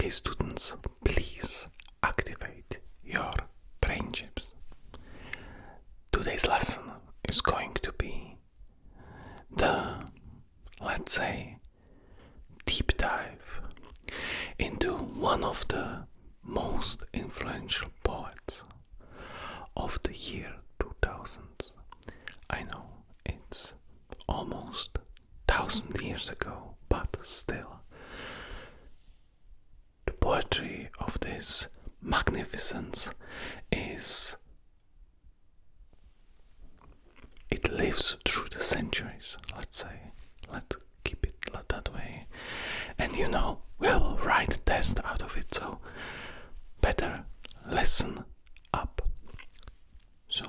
Okay, students, please activate your brain chips. Today's lesson is going to be the, let's say, deep dive into one of the most influential poets of the year 2000s. I know it's almost 1,000 years ago, but still, the poetry of this magnificence it lives through the centuries, let's say. Let's keep it that way. And we'll write a test out of it, so better listen up. So,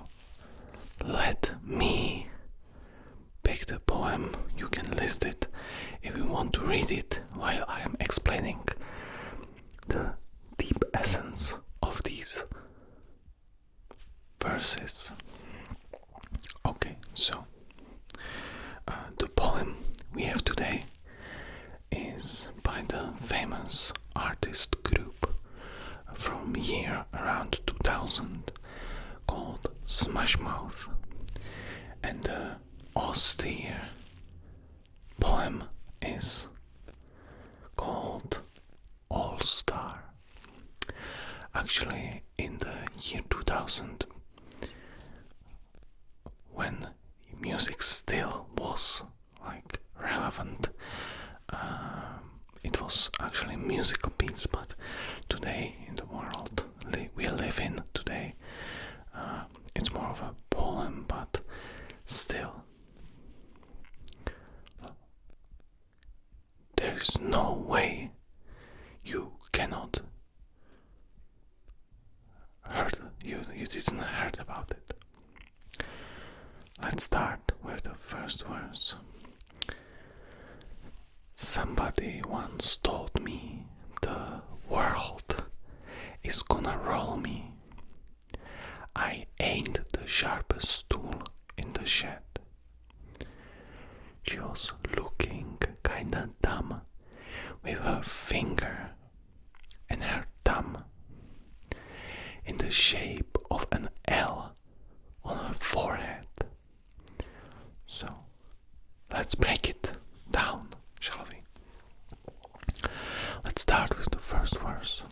let me pick the poem. You can list it if you want to read it while I am explaining the deep essence of these verses. Okay, so the poem we have today is by the famous artist group from year around 2000 called Smash Mouth, and the austere poem is called All Star. Actually, in the year 2000, when music still was relevant, it was actually a musical piece, but today in the world we live in today, it's more of a poem, but still there is no way you cannot you didn't heard about it. Let's start with the first verse. Somebody once told me the world is gonna roll me. I ain't the sharpest tool in the shed. She was looking kinda dumb with her finger and her thumb in the shape of an L on her forehead. So, let's break it down, shall we? Let's start with the first verse.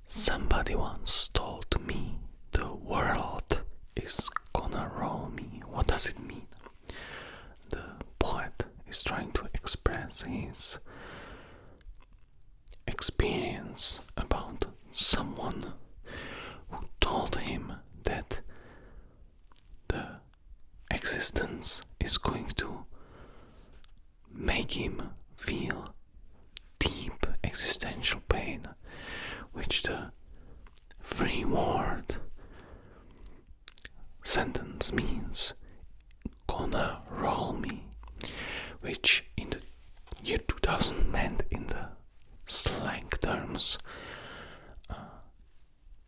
Somebody once told me the world is gonna roll me. What does it mean? The poet is trying to express his experience about someone who told him that the existence is going to make him feel deep existential pain, which the three-word sentence means gonna roll me, which in the year 2000 meant, in the slang terms,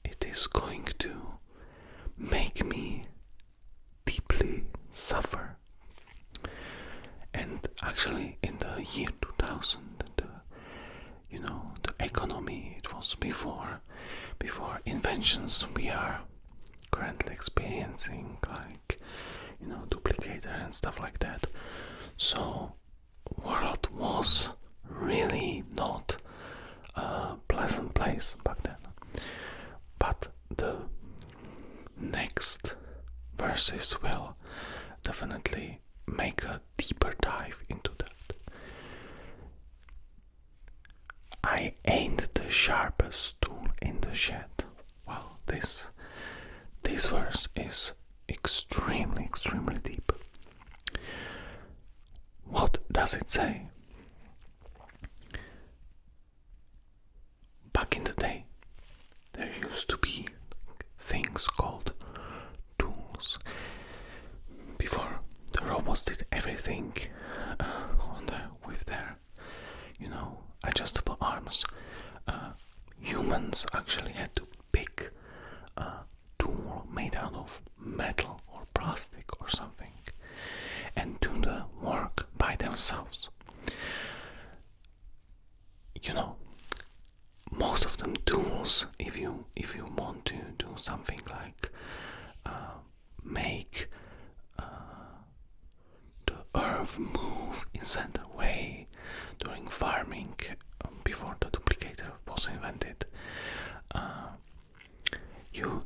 it is going to make me deeply suffer. And actually in the year 2000, the economy, it was before inventions we are currently experiencing, duplicator and stuff like that. So world was really not a pleasant place back then. But the next verses will definitely make a deeper dive into that. I ain't the sharpest tool in the shed. Well, this verse is extremely deep. What does it say? Back in the day, there used to be things called tools. Before, the robots did everything with their, adjustable arms. Humans actually had to pick a tool made out of metal or plastic or something and do the work by themselves. suppose if you want to do something like make the earth move in certain way during farming, before the duplicator was invented, you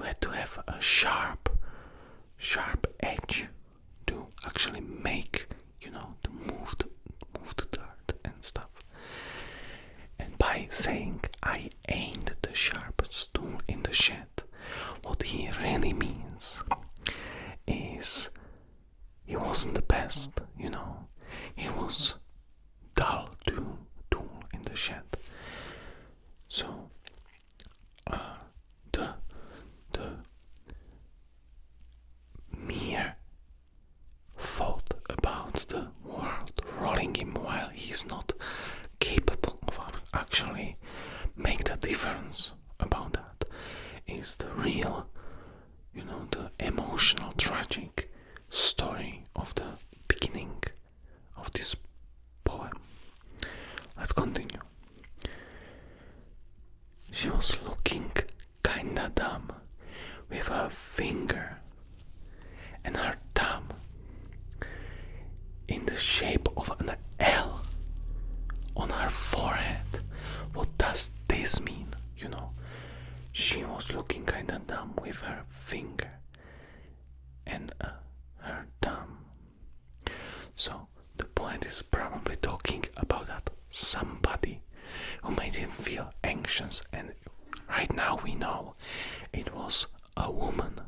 had to have a sharp edge to actually make, to move the dirt and stuff. And by saying I ain't the sharpest tool in the shed, what he really means is he wasn't the best, he was dull tool in the shed. So the mere thought about the world rolling him while he's not capable of actually make the difference about that is the real, the emotional, tragic story of the beginning of this poem. Let's continue. She was looking kinda dumb with her finger and her thumb in the shape of an L on her forehead. What does this mean? She was looking kinda dumb with her finger and her thumb. So the poet is probably talking about that somebody who made him feel anxious, and right now we know it was a woman.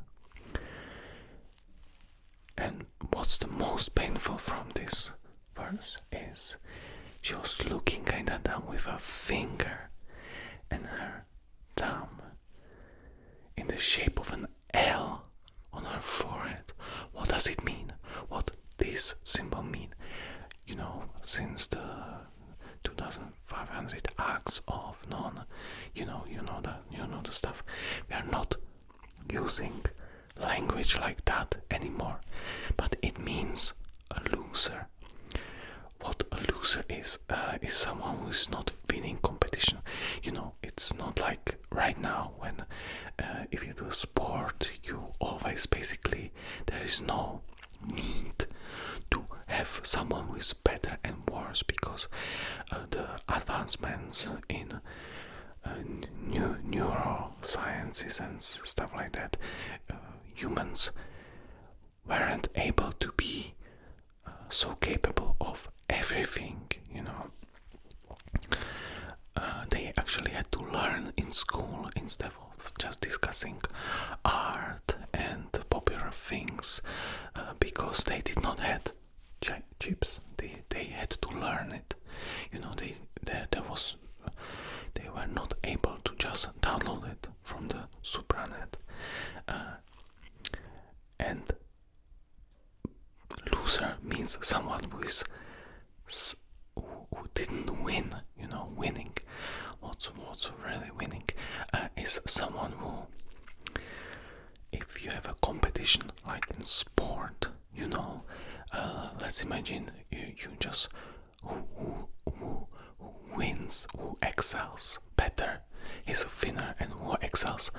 And what's the most painful from this verse is she was looking kinda dumb with her finger and her thumb in the shape of an L on her forehead. What does it mean? What this symbol mean? Since the 2500 acts of non, you know the stuff. We are not using language like that anymore, but it means a loser. What a loser is someone who is not winning competition. It's not like right now when if you do sport, you always basically there is no need to have someone who is better and worse, because the advancements in neurosciences and stuff like that, humans weren't able to be so capable of everything. They actually had to learn in school instead of just discussing art and popular things, because they did not have chips. They had to learn it. They were not able to just download it from the supranet. And loser means someone who didn't win. Winning. What's really winning is someone who, if you have a competition like in sport, let's imagine you just who wins, who excels better is a winner, and who excels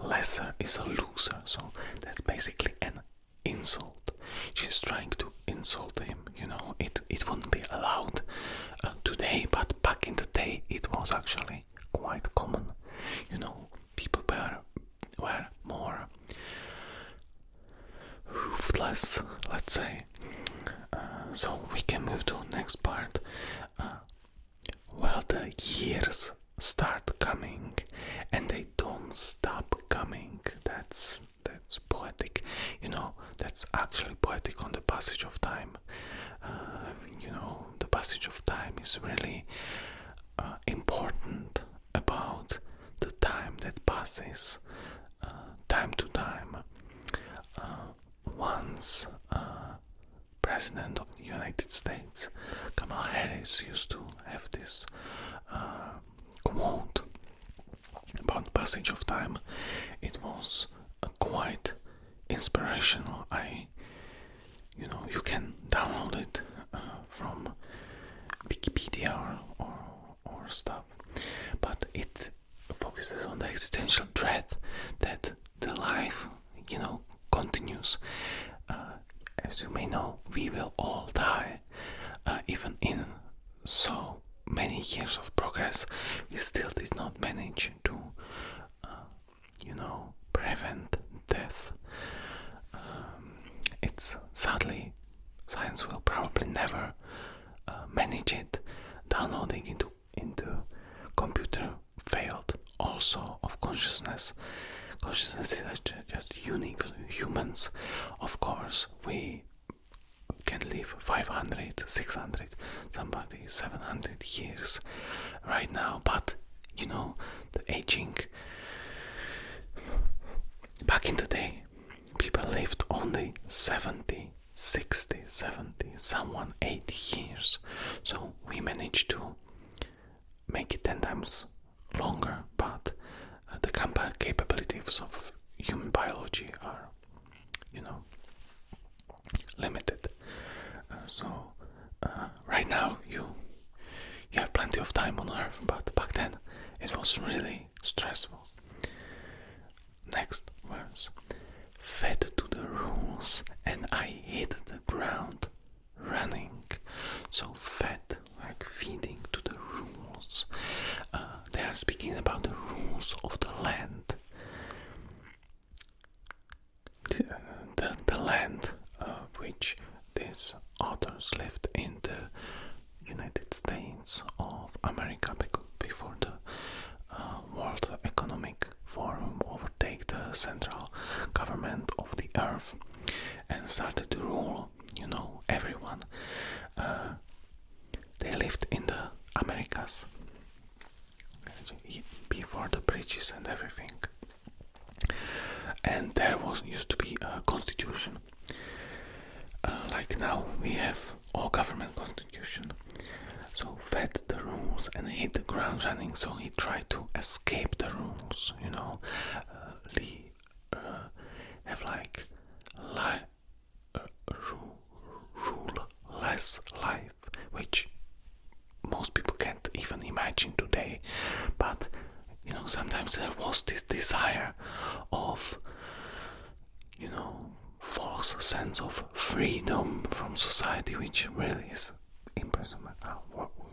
lesser is a loser. So that's basically an insult. She's trying to insult him. It wouldn't be allowed today, but back in the day it was actually quite common. People were more ruthless, let's say. So we can move to the next part. Well, the years start coming and they don't stop coming. That's poetic. That's actually poetic on the passage of time. The passage of time is really important about the time that passes, time to time. Once President of the United States, Kamala Harris, used to have this quote about passage of time. It was quite inspirational. You can download it from Wikipedia or stuff, but it existential dread that the life, continues. As you may know, we will all die. Even in so many years of progress, we still did not manage to, prevent death. It's sadly, science will probably never manage it. Downloading into computer failed. Also of consciousness. Consciousness is just unique to humans. Of course, we can live 500, 600, somebody 700 years right now, but the aging. Back in the day, people lived only 70, 60, 70, someone 80 years. So we managed to make it 10 times longer, but the capabilities of human biology are, limited. So right now you have plenty of time on Earth, but back then it was really stressful. Next verse. Fed to the rules and I hit the ground running. So fed, like feeding to the rules. They are speaking about the rules of the land. The land which these authors lived in the United States of America before the World Economic Forum overtake the central government of the earth and started to rule, everyone. They lived in the Americas before the bridges and everything. And there used to be a constitution. Like now we have all government constitution. So fed the rules and hit the ground running. So he tried to escape the rules, have like rule-less life, which most people can't even imagine today. But sometimes there was this desire of false sense of freedom from society, which really is impressive.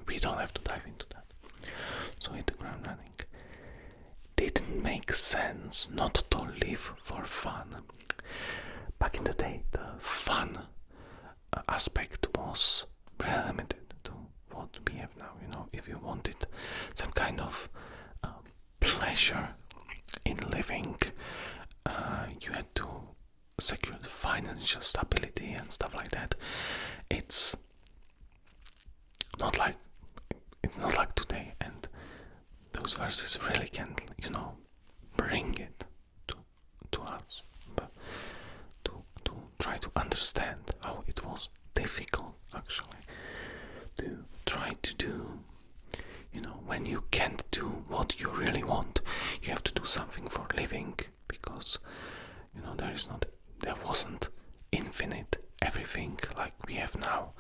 We don't have to dive into that. So hit the ground running. Didn't make sense not to live for fun. Back in the day, the fun aspect was very limited to what we have now. If you wanted some kind of pleasure in living, you had to secure the financial stability and stuff like that. It's not like today, and those verses really can bring it to us, but to try to understand how it was difficult actually to try to do. When you can't do what you really want, you have to do something for living, because there wasn't infinite everything like we have now.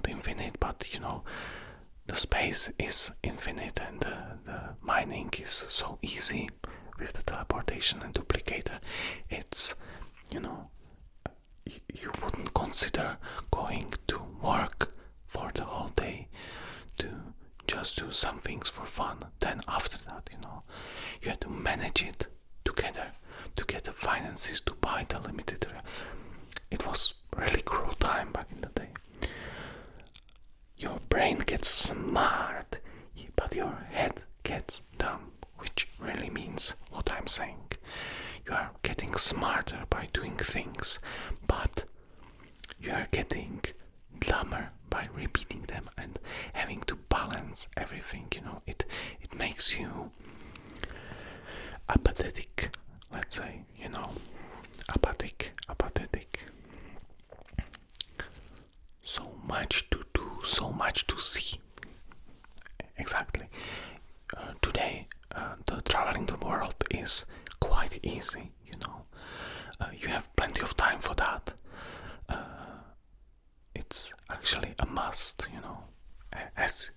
The infinite, but the space is infinite, and the mining is so easy with the teleportation and duplicator. It's you wouldn't consider going to work for the whole day to just do some things for fun. Then after that, you had to manage it together to get the finances to buy the limited. It was really cruel time back in the day. Your brain gets smart, but your head gets dumb, which really means what I'm saying. You are getting smarter by doing things, but you are getting dumber by repeating them and having to balance everything. It makes you apathetic, let's say, apathetic. So much to do, so much to see. Exactly. Today, the traveling the world is quite easy, you have plenty of time for that. It's actually a must, as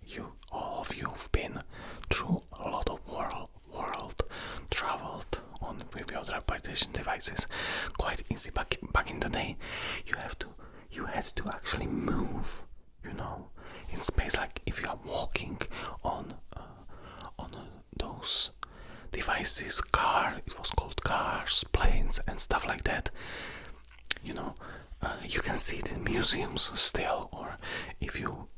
all of you have been through a lot of exploitation devices quite easy. Back in the day, you had to actually move, in space. Like if you are walking on those devices, it was called cars, planes, and stuff like that. You can see it in museums still, or if you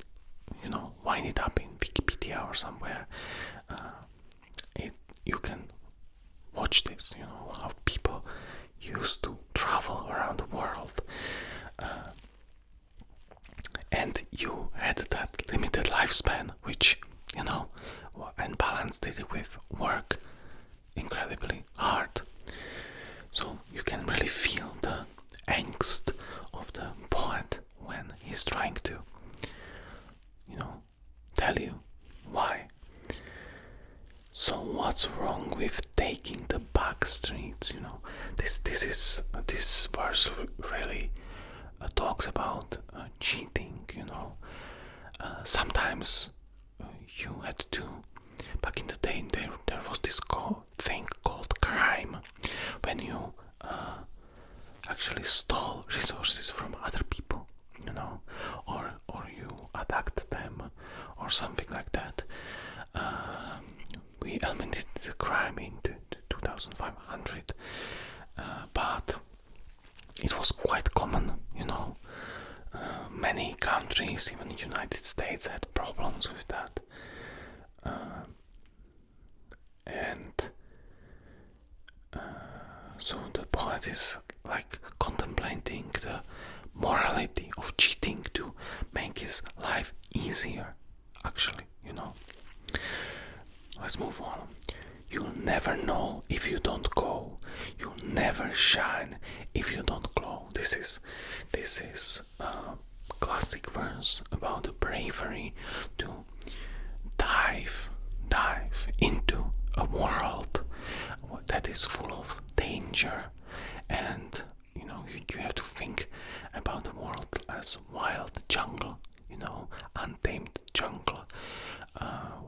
wind it up in Wikipedia or somewhere, you can watch this. How people used to travel around the world, and you had that limited lifespan, which and balanced it with work incredibly hard. So you can really feel the angst of the poet when he's trying to, tell you why. So what's wrong with taking the back streets? This verse really talks about cheating. Sometimes you had to. Back in the day, there was this thing called crime, when you actually stole resources from other people, or you attacked them, or something like that. We eliminated the crime in 2500, but it was quite common, many countries, even the United States, had problems with that. So the poet is like contemplating the morality of cheating to make his life easier, actually. Let's move on. You'll never know if you don't go. You'll never shine if you don't glow. This is a classic verse about the bravery to dive into a world that is full of danger, and you have to think about the world as wild jungle, untamed jungle,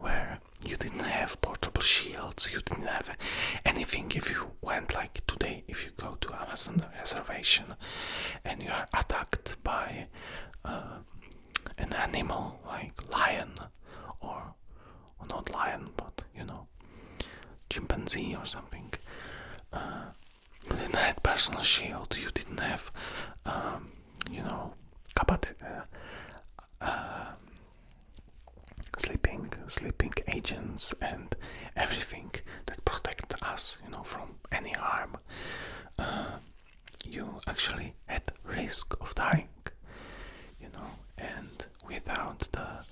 where you didn't have portable shields, you didn't have anything. If you went, like today, if you go to Amazon reservation and you are attacked by an animal like lion, or not lion, but chimpanzee or something, you didn't have personal shield, you didn't have sleeping agents and everything that protect us, from any harm. You actually had risk of dying, and without the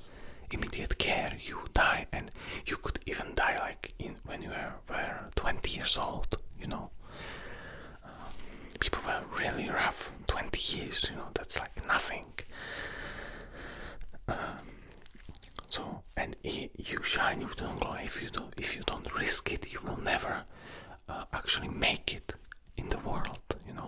immediate care, you die, and you could even die like when you were 20 years old. People were really rough. 20 years, that's like nothing. So, and you shine, you don't glow. If you don't risk it, you will never actually make it in the world,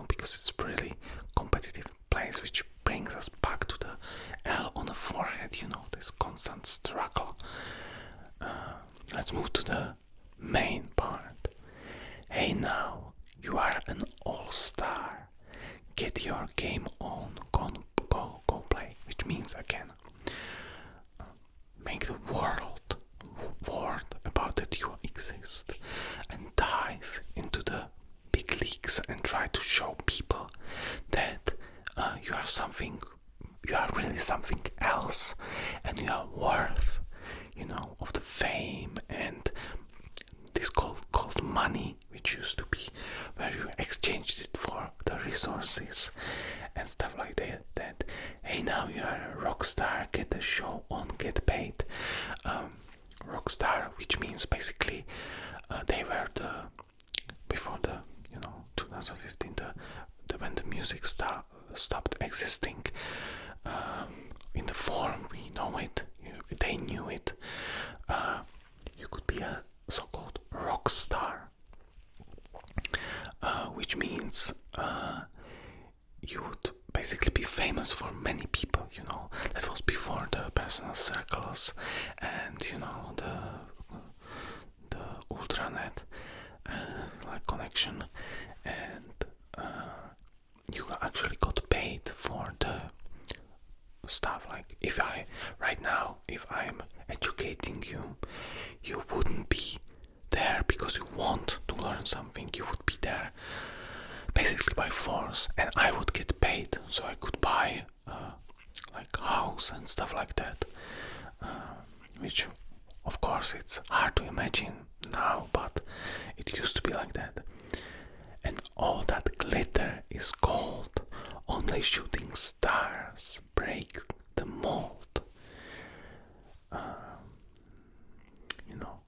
because it's a really competitive place, which brings us back to the L on the forehead, this constant struggle. Let's move to the main part. Hey now, you are an all-star. Get your game on, go play. Which means, again, make the world about that you exist, and dive into the big leagues and try to show people that you are really something else, and you are worth, of the fame and this called money, which used to be where you exchanged it for the resources and stuff like that. Hey, now you are a rock star, get the show on, get paid. Rock star, which means basically they were before the 2015, when the music stopped existing in the form we know it. They knew it. You could be a so-called rock star, which means you would basically be famous for many people. That was before the personal circles and the ultranet like connection, and you actually got paid for the stuff. Like if I'm educating you, you wouldn't be there because you want to learn something. You would be there basically by force, and I would get paid, so I could buy like house and stuff like that, which of course it's hard to imagine now, but it used to be like that. And all that glitter is gold. Only shooting stars break the mold. You know,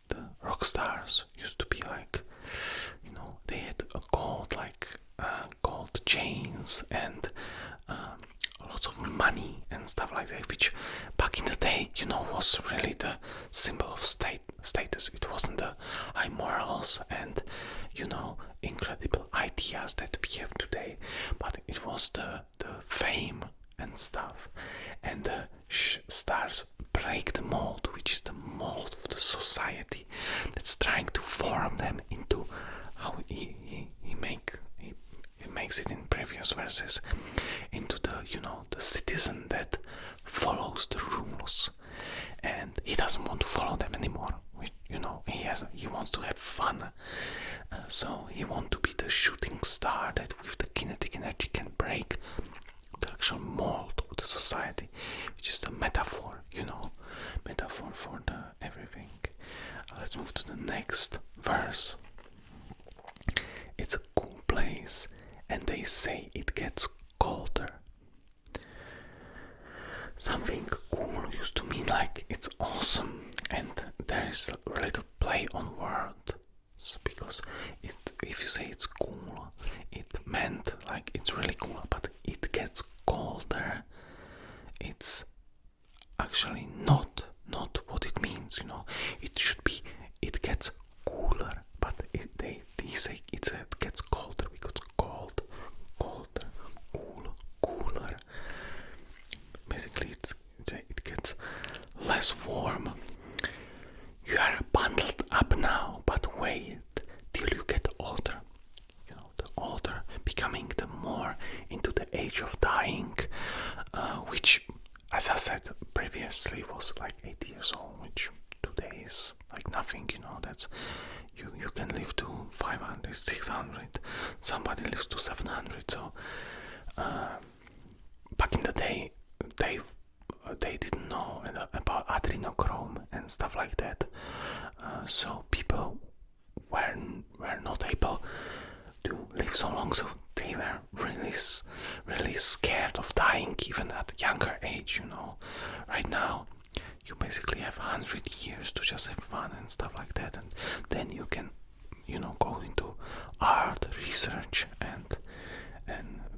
the rock stars used to be like, you know, they had a gold, like gold chains and lots of money and stuff like that, which back in the day, you know, was really the symbol of status. It wasn't the high morals and, you know, incredible ideas that we have today, but it was the fame and stuff. And the stars break the mold, which is the mold of the society that's trying to form them into how he makes it in previous verses, into the, you know, the citizen that follows the rules, and he doesn't want to follow them anymore. You know, he wants to have fun, so he wants to be the shooting star that with the kinetic energy can break the actual mold of the society, which is the metaphor, you know, metaphor for the everything. Let's move to the next verse. It's a cool place, and they say it gets colder. Something cool used to mean like it's awesome, and there is a little play on words, because if you say it's cool, it meant like it's really cool, but it gets colder. It's actually not what it means, you know. It should be it gets cooler, but they say it gets colder because colder, cooler. Basically, it gets less warm. You are bundled up now, but wait till you get older. You know, the older, becoming the more into the age of dying, which, as I said previously, was like 80 years old, which today is like nothing. You know, that's you can live to 500, 600. Somebody lives to 700. So back in the day, they didn't know about adrenochrome and stuff like that, so people were not able to live so long, so they were really scared of dying even at a younger age, you know. Right now you basically have 100 years to just have fun and stuff like that, and then you can, you know, go into art, research and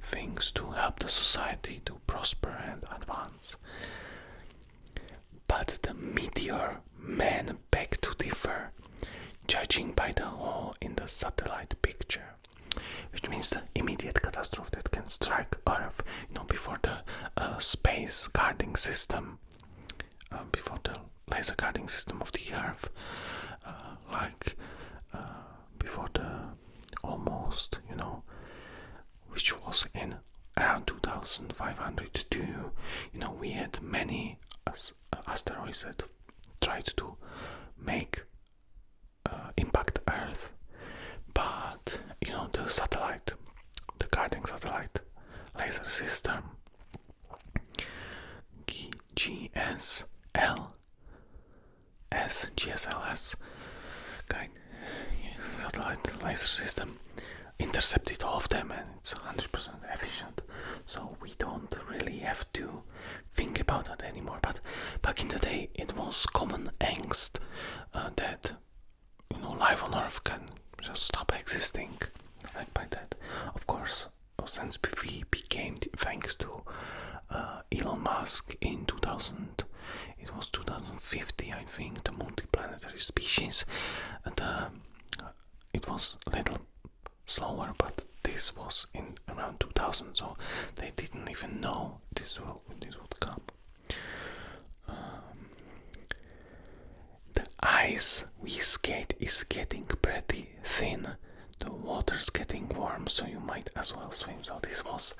things to help the society to prosper and advance. But the meteor men beg to differ, judging by the hole in the satellite picture, which means the immediate catastrophe that can strike Earth, you know, before the space guarding system, before the laser guarding system of the Earth, before the almost, you know, which was in around 2502. You know, we had many asteroids that tried to make impact Earth, but you know, the satellite, the guarding satellite laser system, GSLS satellite laser system, intercepted all of them, and it's 100% efficient, so we don't really have to think about that anymore. But back in the day, it was common angst that, you know, life on Earth can just stop existing like by that. Of course, since we became, thanks to Elon Musk in 2000, it was 2050, I think, the multiplanetary species, it was a little slower, but this was in around 2000, so they didn't even know this would come. The ice we skate is getting pretty thin. The water's getting warm, so you might as well swim. So this was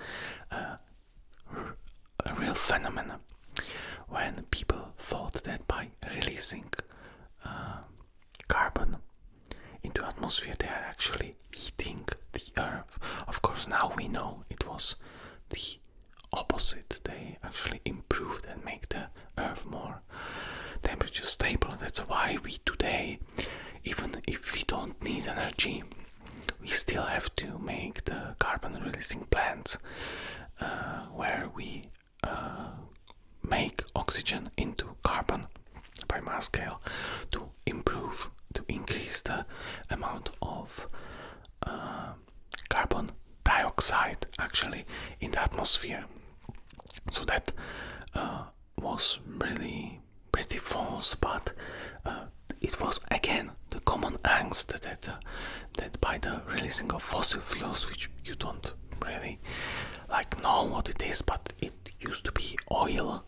a real phenomenon when people thought that by releasing carbon into atmosphere they are actually heating the earth. Of course, now we know it was the opposite. They actually improved and make the earth more temperature stable. That's why we today, even if we don't need energy, we still have to make the carbon releasing plants where we make oxygen into carbon by mass scale to increase the amount of carbon dioxide actually in the atmosphere. So that was really pretty false, but it was again the common angst that by the releasing of fossil fuels, which you don't really know what it is, but it used to be oil.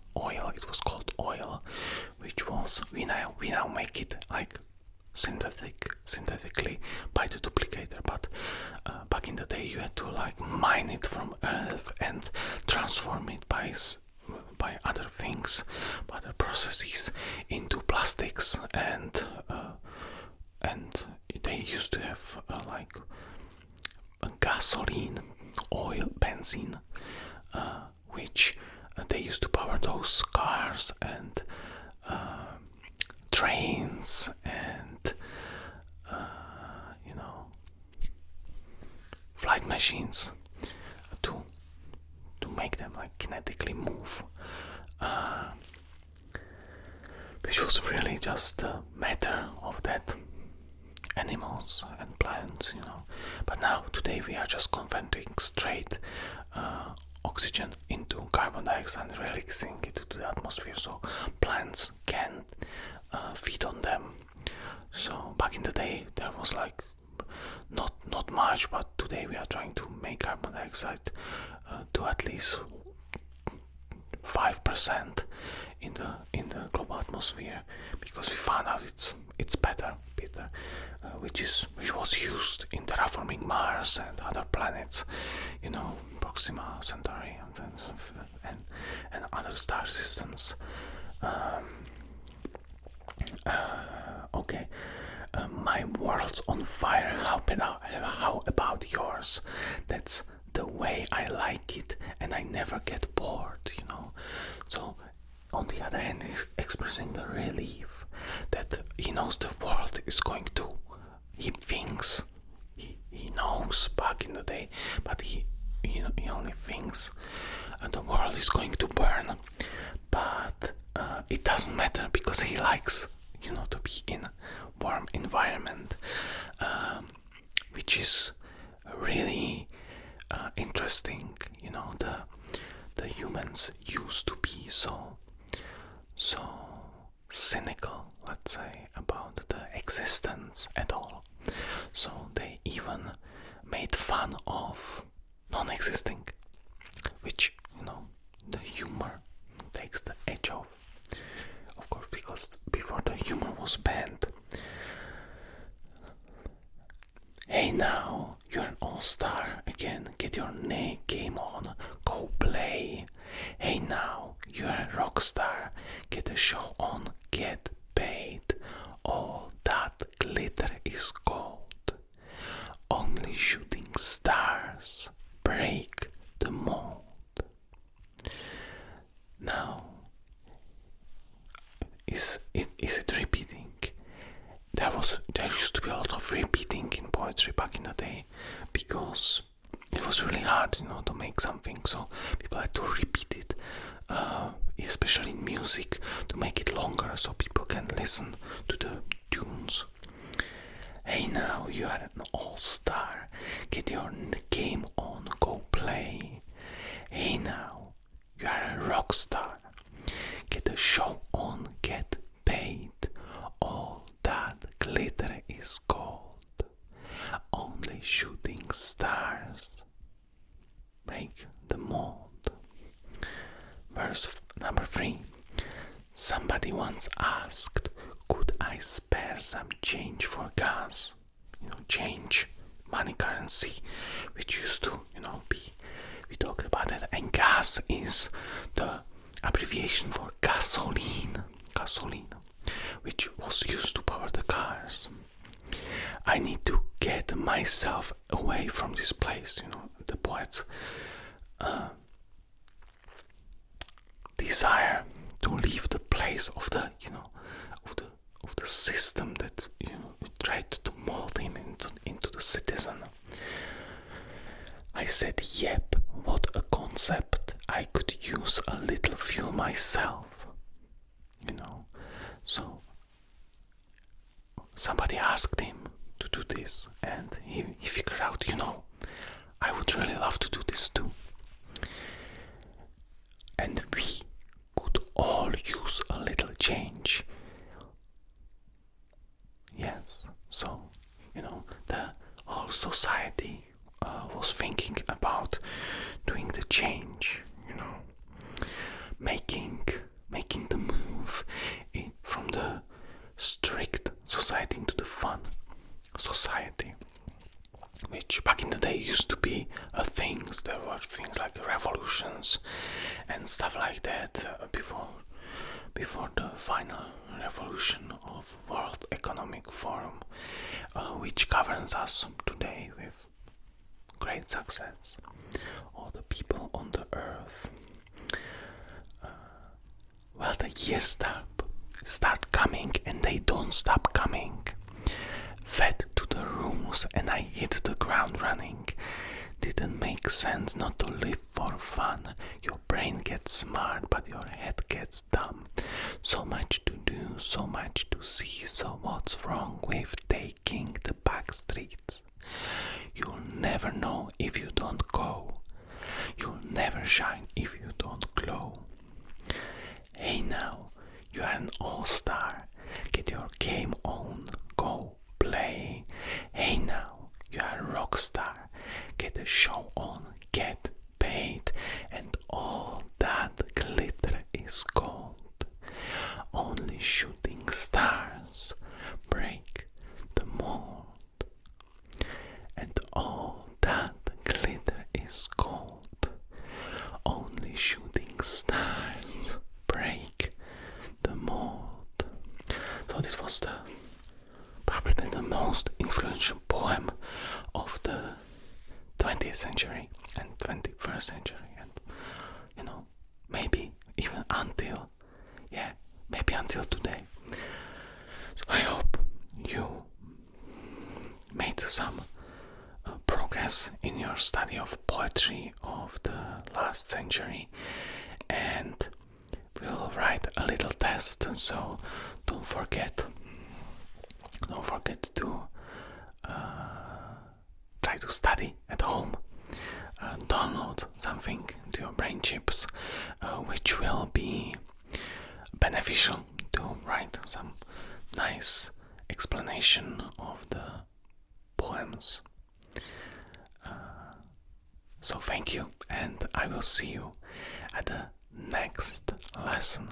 It was called oil, which was we now make it synthetically by the duplicator, but back in the day you had to mine it from earth and transform it by other things, by other processes into plastics, and they used to have a gasoline, oil, benzene, which they used to power those cars and trains and flight machines to make them kinetically move, which was really just a matter of that animals and plants, but now today we are just converting straight oxygen into carbon dioxide and releasing it to the atmosphere so plants can feed on them. So back in the day there was not much, but today we are trying to make carbon dioxide to at least 5% in the global atmosphere, because we found out it's better, which was used in terraforming Mars and other planets, Proxima Centauri and other star systems. Okay, my world's on fire. How about yours? That's the way I like it, and I never get bored, So on the other hand, he's expressing the relief that he knows the world is going to. He thinks he knows back in the day, but he only thinks the world is going to burn. But it doesn't matter because he likes, to be in a warm environment, which is really interesting. The humans used to be so cynical, let's say, about the existence at all. So they even made fun of non-existing, which, the humor takes the edge off. Of course, because before the humor was banned. Hey now, you're an all-star again, get your game on, go play. Hey now, you're a rock star, get a show on, get paid. All that glitter is gold. Only shooting stars break the mold. Now, is it repeating? There used to be a lot of repeating in poetry back in the day, because it was really hard, to make something, so people had to repeat it, especially in music, to make it longer so people can listen to the tunes. Hey now, you are an all-star, get your game on, go play. Hey now, you are a rock star, get a show on, get paid. All that glitter is gold, only shooting stars break the mold. Verse number 3. Somebody once asked, could I spare some change for gas. Change, money, currency, which used to, we talked about it. And gas is the abbreviation for gasoline, which was used to power the cars. I need to get myself away from this place. The poets desire to leave the place of the of the system that tried to mold him into the citizen. I said, yep, what a concept. I could use a little fuel myself. So somebody asked him to do this, and he figured out, I would really love to do this too. And we could all use a little change. Yes, so, the whole society was thinking about doing the change, making the move from the strict society into the fun society, which back in the day used to be a thing. There were things like revolutions and stuff like that before the final revolution of World Economic Forum, which governs us today with great success. All the people on the earth. Well, the years start coming, and they don't stop coming. Fed to the rules, and I hit the ground running. Didn't make sense not to live for fun. Your brain gets smart, but your head gets dumb. So much to do, so much to see. So what's wrong with taking the back streets? You'll never know if you don't go. You'll never shine if you don't glow. Hey now, you are an all-star. Get your game on, go play. Hey now, you are a rock star. Get a show on, get paid. And all that glitter is gold. Only shooting stars break the mold. And all that glitter is gold. Only shooting stars break the mold. So this was probably the most influential poem of the 20th century and 21st century, and maybe even until today. So I hope you made some progress in your study of poetry of the last century, and we'll write a little test, so don't forget to try to study at home. Download something to your brain chips, which will be beneficial to write some nice explanation of the poems. So thank you, and I will see you at the next lesson.